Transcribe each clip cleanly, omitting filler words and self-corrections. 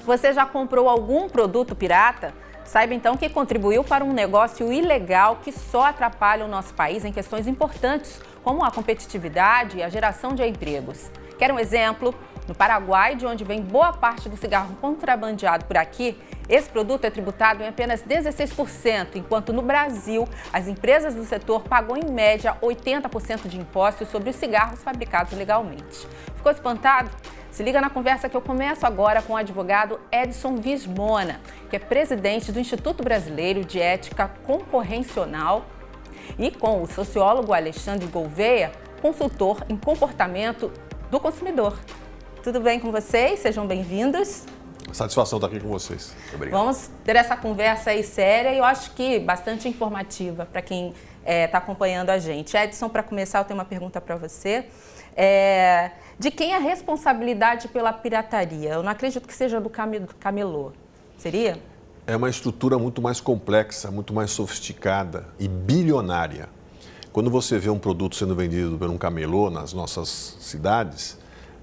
Você já comprou algum produto pirata? Saiba então que contribuiu para um negócio ilegal que só atrapalha o nosso país em questões importantes, como a competitividade e a geração de empregos. Quer um exemplo? No Paraguai, de onde vem boa parte do cigarro contrabandeado por aqui, esse produto é tributado em apenas 16%, enquanto no Brasil, as empresas do setor pagam em média 80% de impostos sobre os cigarros fabricados legalmente. Ficou espantado? Se liga na conversa que eu começo agora com o advogado Edson Vismona, que é presidente do Instituto Brasileiro de Ética Concorrencional, e com o sociólogo Alexandre Gouveia, consultor em comportamento do consumidor. Tudo bem com vocês? Sejam bem-vindos. Satisfação estar aqui com vocês. Obrigado. Vamos ter essa conversa aí séria e eu acho que bastante informativa para quem está acompanhando a gente. Edson, para começar, eu tenho uma pergunta para você. De quem é a responsabilidade pela pirataria? Eu não acredito que seja do camelô. Seria? É uma estrutura muito mais complexa, muito mais sofisticada e bilionária. Quando você vê um produto sendo vendido por um camelô nas nossas cidades,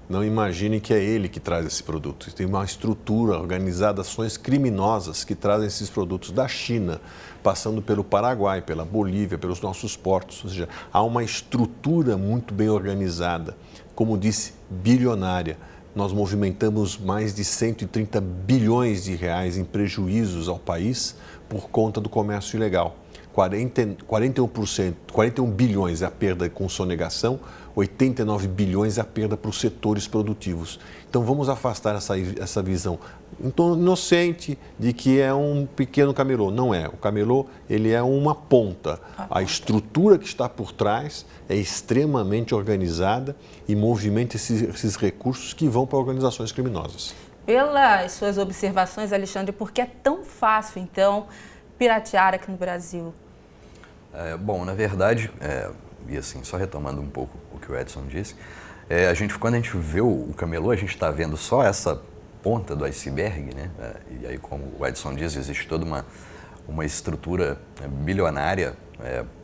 não imagine que é ele que traz esse produto. Tem uma estrutura organizada, ações criminosas que trazem esses produtos da China, passando pelo Paraguai, pela Bolívia, pelos nossos portos. Ou seja, há uma estrutura muito bem organizada, como disse, bilionária. Nós movimentamos mais de 130 bilhões de reais em prejuízos ao país por conta do comércio ilegal. 41 bilhões é a perda com sonegação, 89 bilhões é a perda para os setores produtivos. Então vamos afastar essa visão inocente de que é um pequeno camelô. Não é. O camelô, ele é uma ponta. A estrutura que está por trás é extremamente organizada e movimenta esses recursos que vão para organizações criminosas. Pelas suas observações, Alexandre, por que é tão fácil, então, piratear aqui no Brasil? Bom, na verdade, e assim, só retomando um pouco o que o Edson disse, quando a gente vê o camelô, a gente está vendo só essa ponta do iceberg, né? E aí, como o Edson diz, existe toda uma estrutura bilionária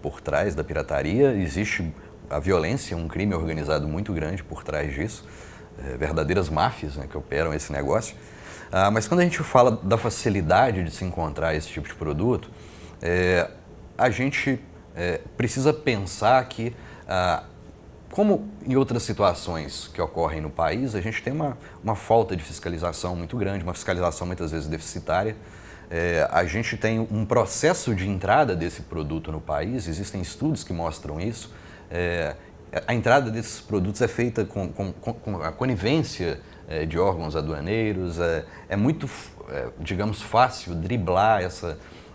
por trás da pirataria, existe a violência, um crime organizado muito grande por trás disso, verdadeiras máfias, né, que operam esse negócio. Mas quando a gente fala da facilidade de se encontrar esse tipo de produto, a gente precisa pensar que, como em outras situações que ocorrem no país, a gente tem uma falta de fiscalização muito grande, uma fiscalização muitas vezes deficitária. A gente tem um processo de entrada desse produto no país, existem estudos que mostram isso. A entrada desses produtos é feita com a conivência de órgãos aduaneiros, é muito, digamos, fácil driblar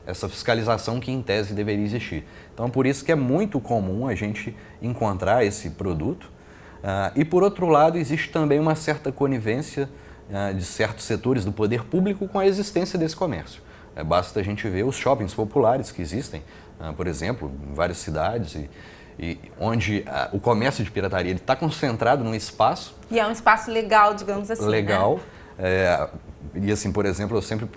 essa fiscalização que, em tese, deveria existir. Então, por isso que é muito comum a gente encontrar esse produto. E, por outro lado, existe também uma certa conivência de certos setores do poder público com a existência desse comércio. Basta a gente ver os shoppings populares que existem, por exemplo, em várias cidades, e onde o comércio de pirataria está concentrado num espaço. E é um espaço legal, digamos assim. Legal. Né? E assim, por exemplo, eu sempre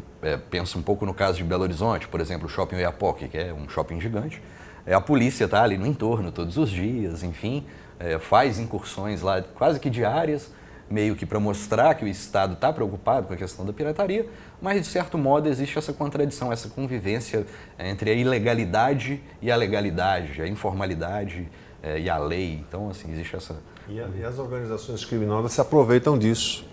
penso um pouco no caso de Belo Horizonte, por exemplo, o Shopping Oiapoque, que é um shopping gigante. A polícia está ali no entorno todos os dias, enfim, faz incursões lá quase que diárias, meio que para mostrar que o Estado está preocupado com a questão da pirataria, mas de certo modo existe essa contradição, essa convivência entre a ilegalidade e a legalidade, a informalidade e a lei. Então, assim, existe essa... E as organizações criminosas se aproveitam disso.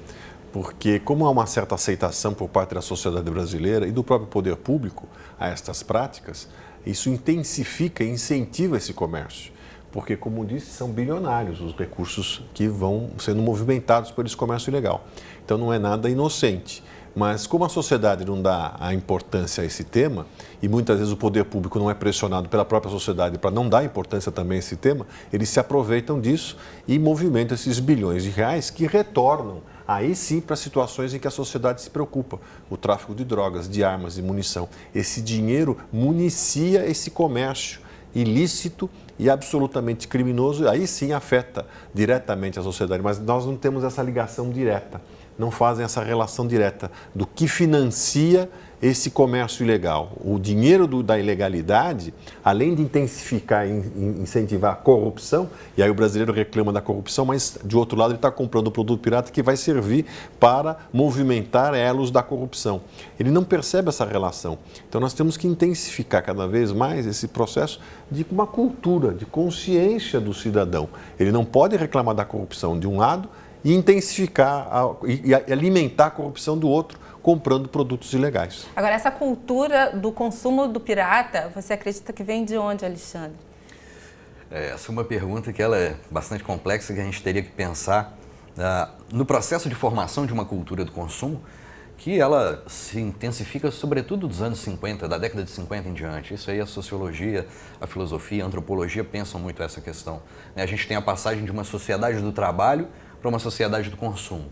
Porque, como há uma certa aceitação por parte da sociedade brasileira e do próprio poder público a estas práticas, isso intensifica e incentiva esse comércio. Porque, como disse, são bilionários os recursos que vão sendo movimentados por esse comércio ilegal. Então, não é nada inocente. Mas, como a sociedade não dá a importância a esse tema, e muitas vezes o poder público não é pressionado pela própria sociedade para não dar importância também a esse tema, eles se aproveitam disso e movimentam esses bilhões de reais que retornam aí sim para situações em que a sociedade se preocupa. O tráfico de drogas, de armas e munição. Esse dinheiro municia esse comércio ilícito e absolutamente criminoso, aí sim afeta diretamente a sociedade, mas nós não temos essa ligação direta, não fazem essa relação direta do que financia esse comércio ilegal. O dinheiro da ilegalidade, além de intensificar e incentivar a corrupção, e aí o brasileiro reclama da corrupção, mas de outro lado ele está comprando um produto pirata que vai servir para movimentar elos da corrupção. Ele não percebe essa relação. Então nós temos que intensificar cada vez mais esse processo de uma cultura, de consciência do cidadão. Ele não pode reclamar da corrupção de um lado e intensificar e alimentar a corrupção do outro, comprando produtos ilegais. Agora, essa cultura do consumo do pirata, você acredita que vem de onde, Alexandre? Essa é uma pergunta que ela é bastante complexa, que a gente teria que pensar no processo de formação de uma cultura do consumo, que ela se intensifica sobretudo dos anos 50, da década de 50 em diante. Isso aí a sociologia, a filosofia, a antropologia pensam muito essa questão. A gente tem a passagem de uma sociedade do trabalho para uma sociedade do consumo.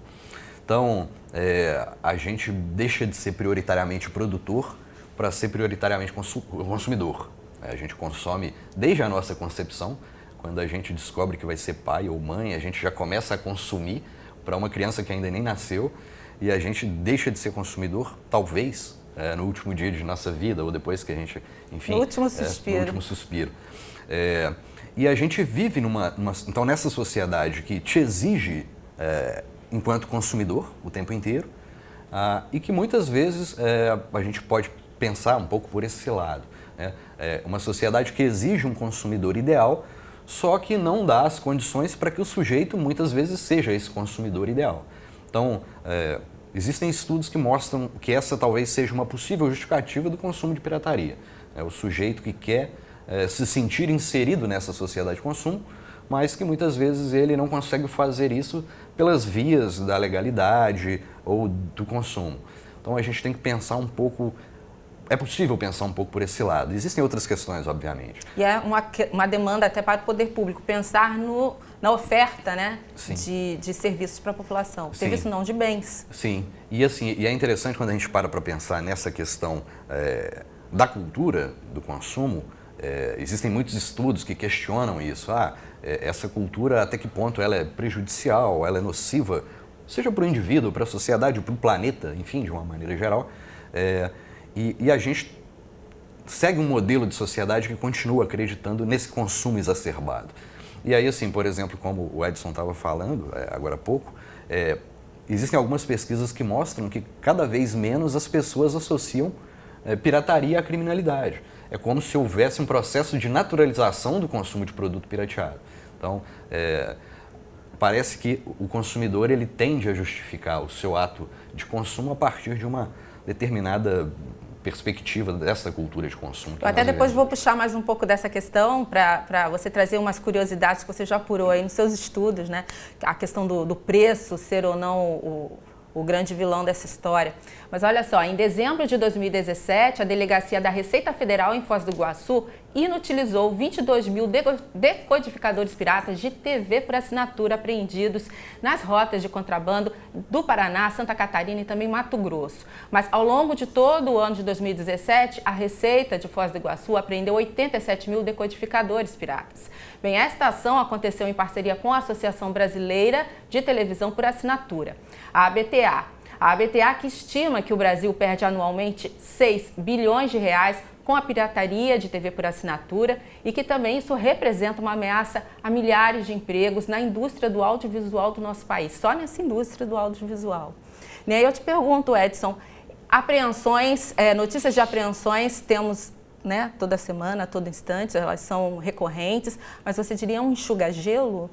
Então, a gente deixa de ser prioritariamente produtor para ser prioritariamente consumidor. A gente consome desde a nossa concepção, quando a gente descobre que vai ser pai ou mãe, a gente já começa a consumir para uma criança que ainda nem nasceu, e a gente deixa de ser consumidor, talvez, no último dia de nossa vida, ou depois que a gente, enfim... No último suspiro. No último suspiro. E a gente vive então, nessa sociedade que te exige, enquanto consumidor, o tempo inteiro, e que muitas vezes a gente pode pensar um pouco por esse lado. Uma sociedade que exige um consumidor ideal, só que não dá as condições para que o sujeito, muitas vezes, seja esse consumidor ideal. Então, existem estudos que mostram que essa talvez seja uma possível justificativa do consumo de pirataria. O sujeito que quer se sentir inserido nessa sociedade de consumo, mas que muitas vezes ele não consegue fazer isso pelas vias da legalidade ou do consumo. Então a gente tem que pensar um pouco, é possível pensar um pouco por esse lado. Existem outras questões, obviamente. E é uma demanda até para o poder público, pensar na oferta, né, de serviços para a população, serviço não, de bens. Sim, e é interessante quando a gente para pensar nessa questão da cultura do consumo. Existem muitos estudos que questionam isso. Essa cultura, até que ponto ela é prejudicial, ela é nociva, seja para o indivíduo, para a sociedade, para o planeta, enfim, de uma maneira geral. E a gente segue um modelo de sociedade que continua acreditando nesse consumo exacerbado. E aí, assim, por exemplo, como o Edson estava falando agora há pouco, existem algumas pesquisas que mostram que cada vez menos as pessoas associam pirataria à criminalidade. É como se houvesse um processo de naturalização do consumo de produto pirateado. Então, parece que o consumidor ele tende a justificar o seu ato de consumo a partir de uma determinada perspectiva dessa cultura de consumo. Eu até depois vou puxar mais um pouco dessa questão para você trazer umas curiosidades que você já apurou aí nos seus estudos, né? A questão do preço ser ou não o grande vilão dessa história. Mas olha só, em dezembro de 2017, a Delegacia da Receita Federal em Foz do Iguaçu inutilizou 22 mil decodificadores piratas de TV por assinatura apreendidos nas rotas de contrabando do Paraná, Santa Catarina e também Mato Grosso. Mas ao longo de todo o ano de 2017, a Receita de Foz do Iguaçu apreendeu 87 mil decodificadores piratas. Bem, esta ação aconteceu em parceria com a Associação Brasileira de Televisão por Assinatura, a ABTA. A ABTA que estima que o Brasil perde anualmente 6 bilhões de reais com a pirataria de TV por assinatura e que também isso representa uma ameaça a milhares de empregos na indústria do audiovisual do nosso país, só nessa indústria do audiovisual. E aí eu te pergunto, Edson, apreensões, notícias de apreensões temos, né, toda semana, a todo instante, elas são recorrentes, mas você diria um enxuga-gelo?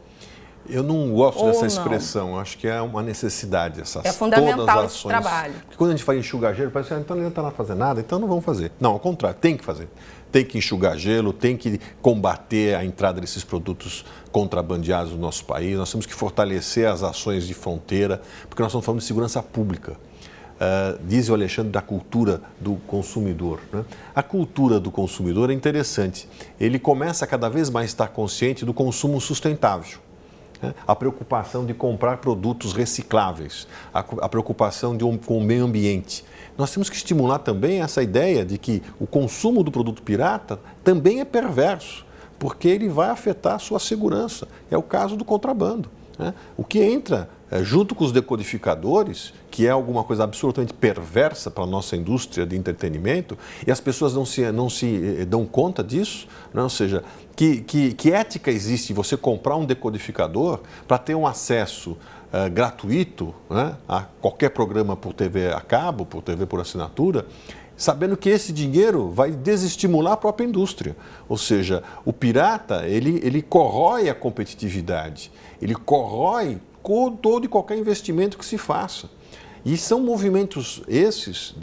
Eu não gosto dessa expressão, acho que é uma necessidade essas é fundamental todas as ações. Esse trabalho. Porque quando a gente fala enxugar gelo, parece que então não está lá fazendo nada, então não vamos fazer. Não, ao contrário, tem que fazer. Tem que enxugar gelo, tem que combater a entrada desses produtos contrabandeados no nosso país, nós temos que fortalecer as ações de fronteira, porque nós estamos falando de segurança pública. Diz o Alexandre da cultura do consumidor, né? A cultura do consumidor é interessante, ele começa a cada vez mais estar consciente do consumo sustentável. A preocupação de comprar produtos recicláveis, a preocupação com o meio ambiente. Nós temos que estimular também essa ideia de que o consumo do produto pirata também é perverso, porque ele vai afetar a sua segurança. É o caso do contrabando. O que entra junto com os decodificadores, que é alguma coisa absolutamente perversa para a nossa indústria de entretenimento, e as pessoas não se dão conta disso, né? Ou seja, que ética existe você comprar um decodificador para ter um acesso gratuito, né, a qualquer programa por TV a cabo, por TV por assinatura, sabendo que esse dinheiro vai desestimular a própria indústria. Ou seja, o pirata, ele corrói a competitividade, ele corrói todo e qualquer investimento que se faça. E são movimentos esses,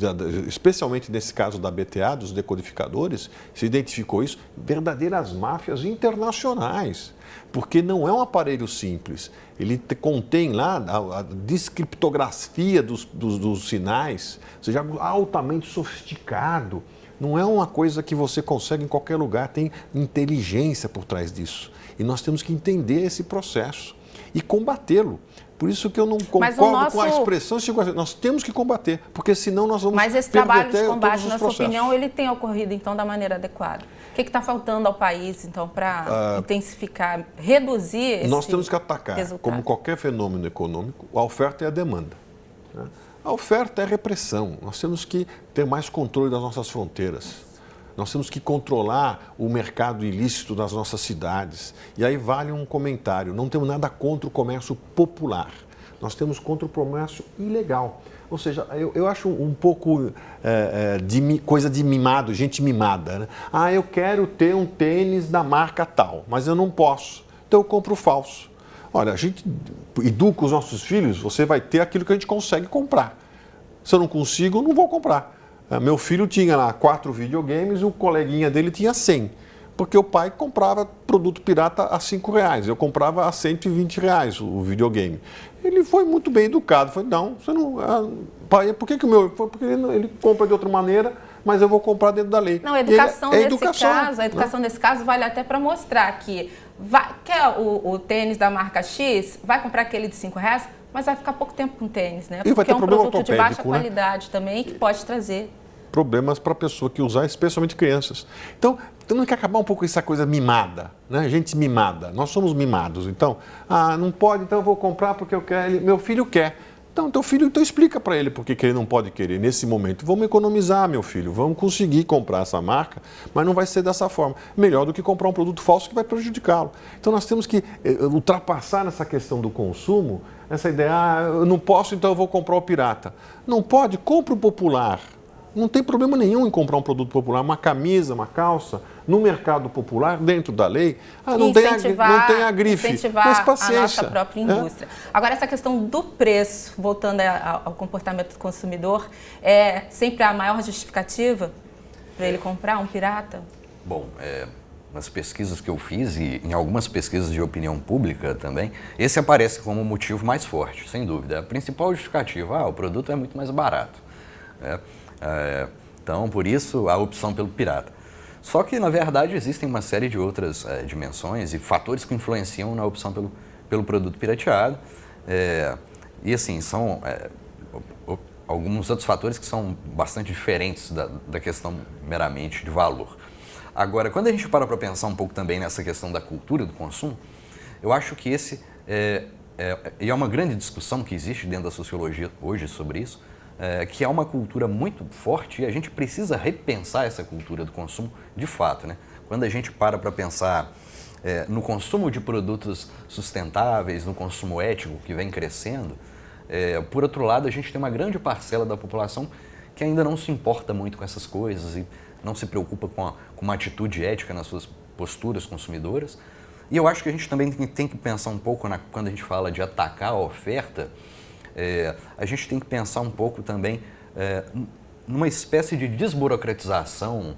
especialmente nesse caso da BTA, dos decodificadores, se identificou isso, verdadeiras máfias internacionais. Porque não é um aparelho simples, ele contém lá a descriptografia dos sinais, ou seja, algo altamente sofisticado. Não é uma coisa que você consegue em qualquer lugar, tem inteligência por trás disso. E nós temos que entender esse processo e combatê-lo. Por isso que eu não concordo com a expressão, nós temos que combater, porque senão nós vamos Mas esse trabalho de combate, na sua opinião, ele tem ocorrido, então, da maneira adequada? O que está faltando ao país, então, para intensificar, reduzir esse resultado? Nós temos que atacar, como qualquer fenômeno econômico, a oferta e a demanda. Né? A oferta é repressão, nós temos que ter mais controle das nossas fronteiras. Nós temos que controlar o mercado ilícito das nossas cidades. E aí vale um comentário, não temos nada contra o comércio popular, nós temos contra o comércio ilegal. Ou seja, eu acho um pouco coisa de mimado, gente mimada. Né? Ah, eu quero ter um tênis da marca tal, mas eu não posso, então eu compro falso. Olha, a gente educa os nossos filhos, você vai ter aquilo que a gente consegue comprar. Se eu não consigo, eu não vou comprar. Meu filho tinha lá 4 videogames e o coleguinha dele tinha 100, porque o pai comprava produto pirata a R$5, eu comprava a R$120 o videogame. Ele foi muito bem educado, falou, não, você não... pai, por que o meu... Porque ele compra de outra maneira, mas eu vou comprar dentro da lei. Não, a educação nesse caso vale até para mostrar que quer o tênis da marca X, vai comprar aquele de R$5, mas vai ficar pouco tempo com tênis, né? Porque é um produto de baixa qualidade também, que pode trazer problemas para a pessoa que usar, especialmente crianças. Então, temos que acabar um pouco com essa coisa mimada, né? Gente mimada. Nós somos mimados. Então, não pode, então eu vou comprar porque eu quero. Meu filho quer. Então, teu filho, então explica para ele por que ele não pode querer nesse momento. Vamos economizar, meu filho. Vamos conseguir comprar essa marca, mas não vai ser dessa forma. Melhor do que comprar um produto falso que vai prejudicá-lo. Então, nós temos que ultrapassar essa questão do consumo, essa ideia, eu não posso, então eu vou comprar o pirata. Não pode, compra o popular. Não tem problema nenhum em comprar um produto popular, uma camisa, uma calça, no mercado popular, dentro da lei. Não tem a grife, mas paciência. A nossa própria indústria. Agora, essa questão do preço, voltando ao comportamento do consumidor, é sempre a maior justificativa para ele comprar um pirata? Bom, nas pesquisas que eu fiz e em algumas pesquisas de opinião pública também, esse aparece como o motivo mais forte, sem dúvida. A principal justificativa, o produto é muito mais barato. Então, por isso, a opção pelo pirata. Só que, na verdade, existem uma série de outras dimensões e fatores que influenciam na opção pelo produto pirateado. E, assim, são alguns outros fatores que são bastante diferentes da questão meramente de valor. Agora, quando a gente para pensar um pouco também nessa questão da cultura do consumo, eu acho que e é uma grande discussão que existe dentro da sociologia hoje sobre isso, que é uma cultura muito forte e a gente precisa repensar essa cultura do consumo de fato, né? Quando a gente para pensar no consumo de produtos sustentáveis, no consumo ético que vem crescendo, por outro lado, a gente tem uma grande parcela da população que ainda não se importa muito com essas coisas e não se preocupa com uma atitude ética nas suas posturas consumidoras. E eu acho que a gente também tem que pensar um pouco, quando a gente fala de atacar a oferta, a gente tem que pensar um pouco também numa espécie de desburocratização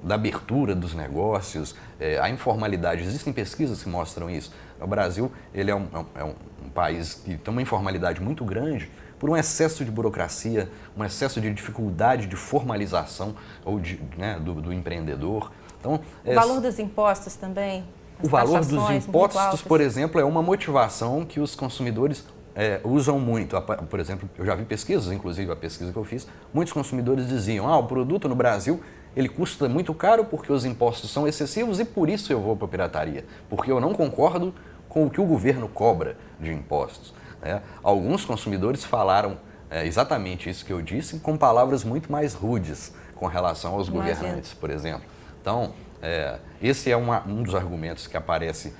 da abertura dos negócios, a informalidade. Existem pesquisas que mostram isso. O Brasil ele é um país que tem uma informalidade muito grande por um excesso de burocracia, um excesso de dificuldade de formalização do empreendedor. Então, o valor dos impostos também? O valor dos impostos, por exemplo, é uma motivação que os consumidores usam muito. Por exemplo, eu já vi pesquisas, inclusive a pesquisa que eu fiz, muitos consumidores diziam, o produto no Brasil ele custa muito caro porque os impostos são excessivos e por isso eu vou para a pirataria, porque eu não concordo com o que o governo cobra de impostos. né? Alguns consumidores falaram exatamente isso que eu disse, com palavras muito mais rudes com relação aos governantes, por exemplo. Então, esse é um dos argumentos que aparece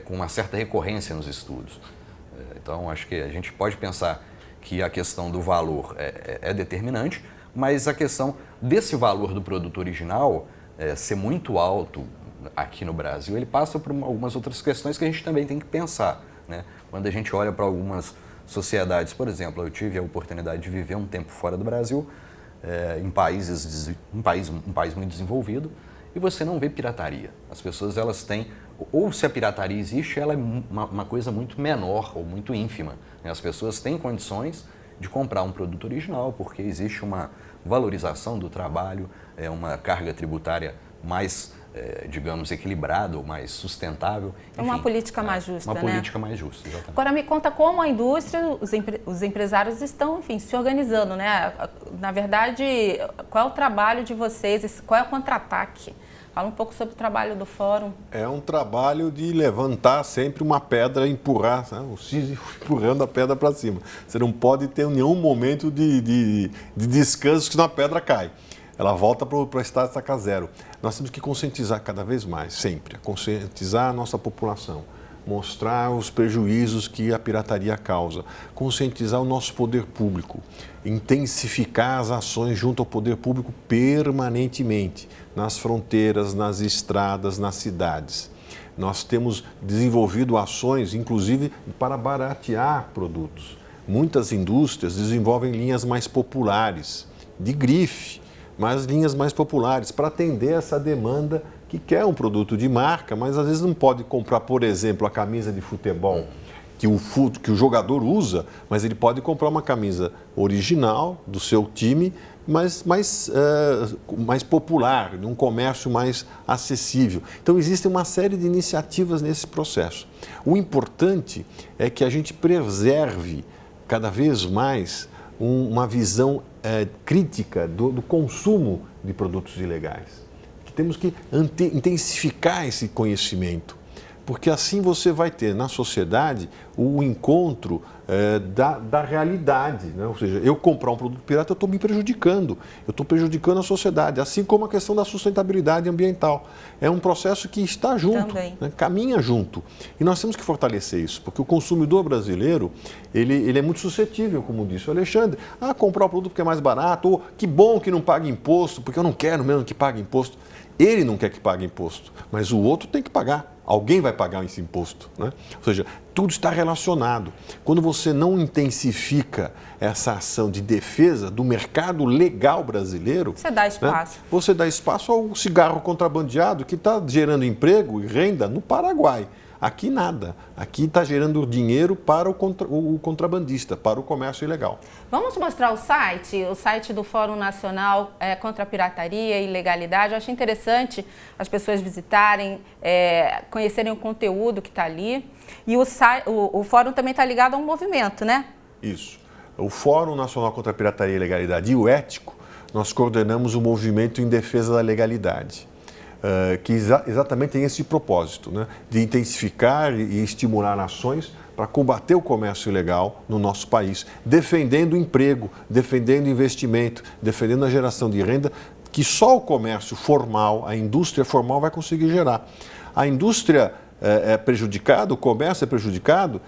com uma certa recorrência nos estudos. Então, acho que a gente pode pensar que a questão do valor é determinante, mas a questão desse valor do produto original ser muito alto aqui no Brasil, ele passa por algumas outras questões que a gente também tem que pensar, né? Quando a gente olha para algumas sociedades, por exemplo, eu tive a oportunidade de viver um tempo fora do Brasil, em um país muito desenvolvido, e você não vê pirataria. As pessoas, elas têm, ou se a pirataria existe, ela é uma coisa muito menor ou muito ínfima, né? As pessoas têm condições de comprar um produto original, porque existe uma valorização do trabalho, uma carga tributária mais, digamos, equilibrada ou mais sustentável. Enfim, uma política mais justa, né? Uma política mais justa, exatamente. Agora me conta como a indústria, os empresários estão, enfim, se organizando, né? Na verdade, qual é o trabalho de vocês, qual é o contra-ataque? Fala um pouco sobre o trabalho do Fórum. É um trabalho de levantar sempre uma pedra e empurrar, né? O Sísifo empurrando a pedra para cima. Você não pode ter nenhum momento de descanso, senão a pedra cai. Ela volta para a estaca zero. Nós temos que conscientizar cada vez mais, sempre. Conscientizar a nossa população. Mostrar os prejuízos que a pirataria causa. Conscientizar o nosso poder público. Intensificar as ações junto ao poder público permanentemente. Nas fronteiras, nas estradas, nas cidades. Nós temos desenvolvido ações, inclusive, para baratear produtos. Muitas indústrias desenvolvem linhas mais populares, de grife, mas linhas mais populares, para atender essa demanda que quer um produto de marca, mas às vezes não pode comprar, por exemplo, a camisa de futebol que o jogador usa, mas ele pode comprar uma camisa original do seu time, mas mais popular, num comércio mais acessível. Então, existe uma série de iniciativas nesse processo. O importante é que a gente preserve cada vez mais uma visão crítica do consumo de produtos ilegais. Que temos que intensificar esse conhecimento, porque assim você vai ter na sociedade o encontro da realidade, né? Ou seja, eu comprar um produto pirata, eu estou me prejudicando, eu estou prejudicando a sociedade, assim como a questão da sustentabilidade ambiental. É um processo que está junto, né? Caminha junto. E nós temos que fortalecer isso, porque o consumidor brasileiro, ele é muito suscetível, como disse o Alexandre, a comprar o produto porque é mais barato, ou que bom que não paga imposto, porque eu não quero mesmo que pague imposto. Ele não quer que pague imposto, mas o outro tem que pagar. Alguém vai pagar esse imposto, né? Ou seja, tudo está relacionado. Quando você não intensifica essa ação de defesa do mercado legal brasileiro... Você dá espaço. Né? Você dá espaço ao cigarro contrabandeado que está gerando emprego e renda no Paraguai. Aqui nada. Aqui está gerando dinheiro para o contrabandista, para o comércio ilegal. Vamos mostrar o site do Fórum Nacional contra a Pirataria e Ilegalidade. Eu achei interessante as pessoas visitarem, conhecerem o conteúdo que está ali. E o Fórum também está ligado a um movimento, né? Isso. O Fórum Nacional contra a Pirataria e Ilegalidade e o Ético, nós coordenamos o movimento em defesa da legalidade. Que exatamente tem esse propósito, né? De intensificar e estimular ações para combater o comércio ilegal no nosso país, defendendo o emprego, defendendo o investimento, defendendo a geração de renda que só o comércio formal, a indústria formal vai conseguir gerar. A indústria é prejudicada, o comércio é prejudicado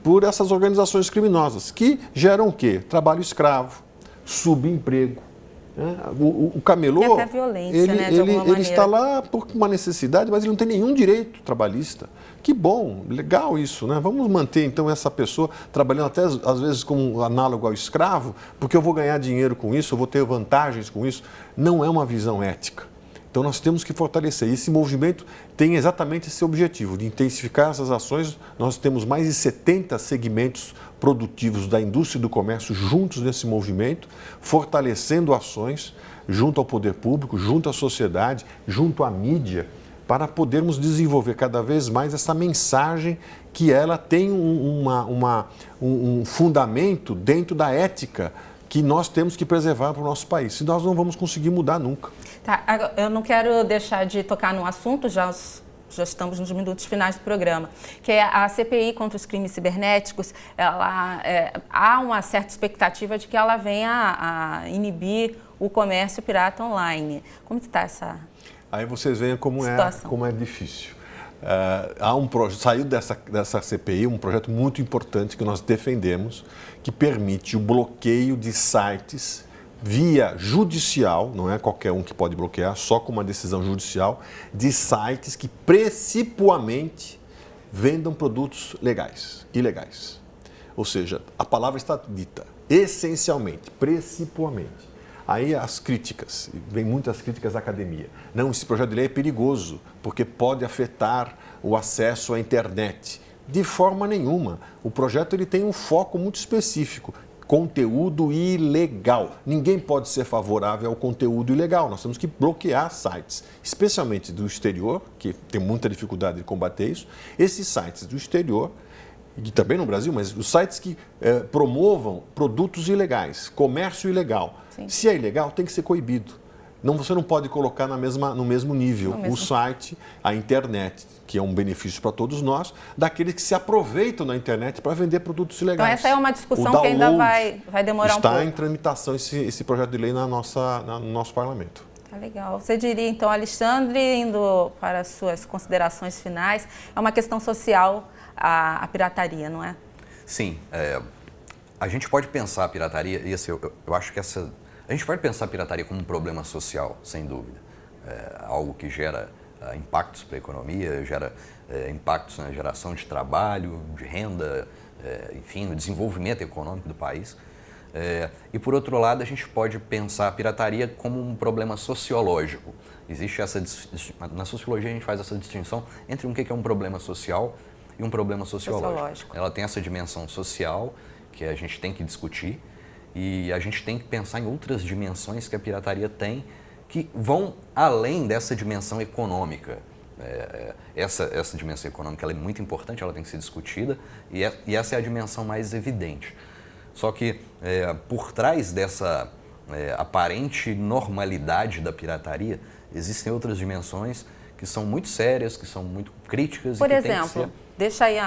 por essas organizações criminosas que geram o quê? Trabalho escravo, subemprego. O camelô, e até violência, né, de alguma maneira. Ele está lá por uma necessidade, mas ele não tem nenhum direito trabalhista. Que bom, legal isso, né? Vamos manter então essa pessoa trabalhando até às vezes como análogo ao escravo, porque eu vou ganhar dinheiro com isso, eu vou ter vantagens com isso. Não é uma visão ética. Então nós temos que fortalecer. Esse movimento tem exatamente esse objetivo, de intensificar essas ações. Nós temos mais de 70 segmentos produtivos da indústria e do comércio juntos nesse movimento, fortalecendo ações junto ao poder público, junto à sociedade, junto à mídia, para podermos desenvolver cada vez mais essa mensagem que ela tem um fundamento dentro da ética que nós temos que preservar para o nosso país, senão nós não vamos conseguir mudar nunca. Tá, eu não quero deixar de tocar no assunto, já já estamos nos minutos finais do programa, que é a CPI contra os crimes cibernéticos. Há uma certa expectativa de que ela venha a inibir o comércio pirata online. Como está essa Aí vocês veem como é difícil. Saiu dessa CPI um projeto muito importante que nós defendemos, que permite o bloqueio de sites via judicial, não é qualquer um que pode bloquear, só com uma decisão judicial, de sites que precipuamente vendam produtos ilegais. Ou seja, a palavra está dita, essencialmente, precipuamente. Aí as críticas, vem muitas críticas da academia. Não, esse projeto de lei é perigoso, porque pode afetar o acesso à internet. De forma nenhuma. O projeto ele tem um foco muito específico, conteúdo ilegal. Ninguém pode ser favorável ao conteúdo ilegal. Nós temos que bloquear sites, especialmente do exterior, que tem muita dificuldade de combater isso. Esses sites do exterior, e também no Brasil, mas os sites que promovam produtos ilegais, comércio ilegal. Sim. Se é ilegal, tem que ser coibido. Você não pode colocar no mesmo nível o site, a internet, que é um benefício para todos nós, daqueles que se aproveitam na internet para vender produtos ilegais. Então essa é uma discussão que ainda vai demorar um pouco. Está em tramitação esse projeto de lei no nosso parlamento. Tá legal. Você diria, então, Alexandre, indo para as suas considerações finais, é uma questão social a pirataria, não é? Sim. A gente pode pensar a pirataria, e assim, eu acho que a gente pode pensar a pirataria como um problema social, sem dúvida. Algo que gera impactos para a economia, gera impactos na geração de trabalho, de renda, enfim, no desenvolvimento econômico do país. E, por outro lado, a gente pode pensar a pirataria como um problema sociológico. Existe na sociologia a gente faz essa distinção entre o que é um problema social e um problema sociológico. Ela tem essa dimensão social que a gente tem que discutir e a gente tem que pensar em outras dimensões que a pirataria tem que vão além dessa dimensão econômica. Essa dimensão econômica ela é muito importante, ela tem que ser discutida e essa é a dimensão mais evidente. Só que por trás dessa aparente normalidade da pirataria, existem outras dimensões que são muito sérias, que são muito críticas. Por exemplo, deixa aí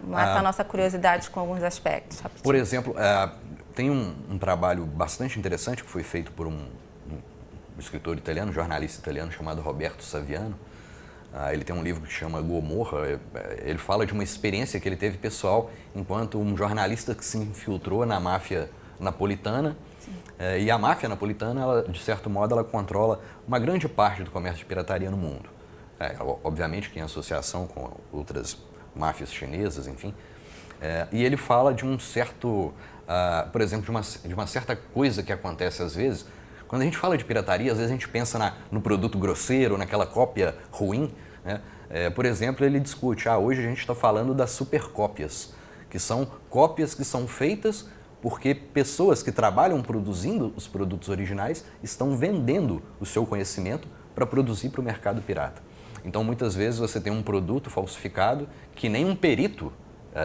matar a nossa curiosidade com alguns aspectos. Rapidinho. Por exemplo, tem um trabalho bastante interessante que foi feito por um escritor italiano, jornalista italiano chamado Roberto Saviano. Ele tem um livro que chama Gomorra. Ele fala de uma experiência que ele teve pessoal enquanto um jornalista que se infiltrou na máfia napolitana. E a máfia napolitana, ela, de certo modo, ela controla uma grande parte do comércio de pirataria no mundo. Obviamente que em associação com outras máfias chinesas, enfim. E ele fala de um certo, por exemplo, de uma certa coisa que acontece às vezes. Quando a gente fala de pirataria, às vezes a gente pensa no produto grosseiro, naquela cópia ruim. Né? Por exemplo, ele discute, hoje a gente está falando das supercópias, que são cópias que são feitas porque pessoas que trabalham produzindo os produtos originais estão vendendo o seu conhecimento para produzir para o mercado pirata. Então, muitas vezes você tem um produto falsificado que nem um perito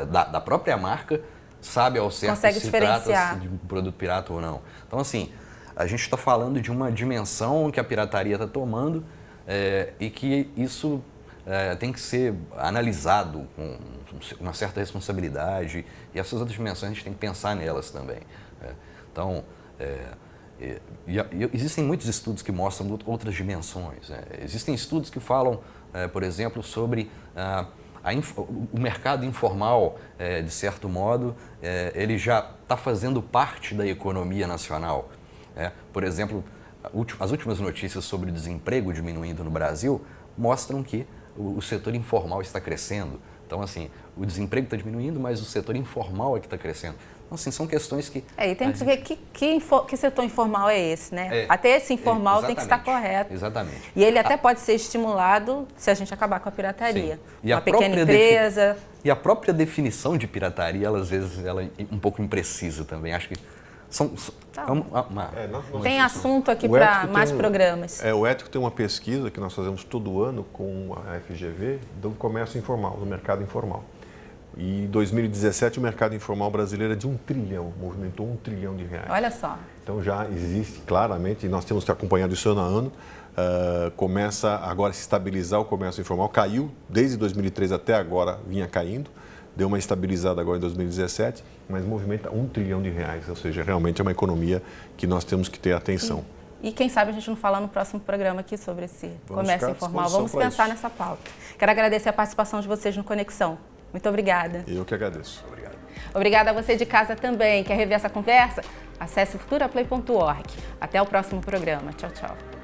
da própria marca sabe ao certo se trata de um produto pirata ou não. Então, assim, a gente está falando de uma dimensão que a pirataria está tomando e que isso tem que ser analisado com uma certa responsabilidade e essas outras dimensões a gente tem que pensar nelas também. Então, existem muitos estudos que mostram outras dimensões. Existem estudos que falam, por exemplo, sobre o mercado informal, de certo modo, ele já está fazendo parte da economia nacional. Por exemplo, as últimas notícias sobre o desemprego diminuindo no Brasil mostram que o setor informal está crescendo. Então, assim, o desemprego está diminuindo, mas o setor informal é que está crescendo. Então, assim, são questões que... E tem que ver que setor informal é esse, né? Até esse informal tem que estar correto. Exatamente. E ele até pode ser estimulado se a gente acabar com a pirataria. E uma pequena empresa... E a própria definição de pirataria, às vezes, ela é um pouco imprecisa também. Acho que tem assunto aqui para mais programas. O Ético tem uma pesquisa que nós fazemos todo ano com a FGV do comércio informal, do mercado informal. E em 2017 o mercado informal brasileiro é de 1 trilhão, movimentou 1 trilhão de reais. Olha só. Então já existe claramente, e nós temos acompanhado isso ano a ano, começa agora a se estabilizar o comércio informal. Caiu desde 2003 até agora, vinha caindo. Deu uma estabilizada agora em 2017, mas movimenta R$1 trilhão, ou seja, realmente é uma economia que nós temos que ter atenção. Sim. E quem sabe a gente não fala no próximo programa aqui sobre esse comércio informal. Vamos pensar nessa pauta. Quero agradecer a participação de vocês no Conexão. Muito obrigada. Eu que agradeço. Obrigado. Obrigada a você de casa também. Quer rever essa conversa? Acesse futuraplay.org. Até o próximo programa. Tchau, tchau.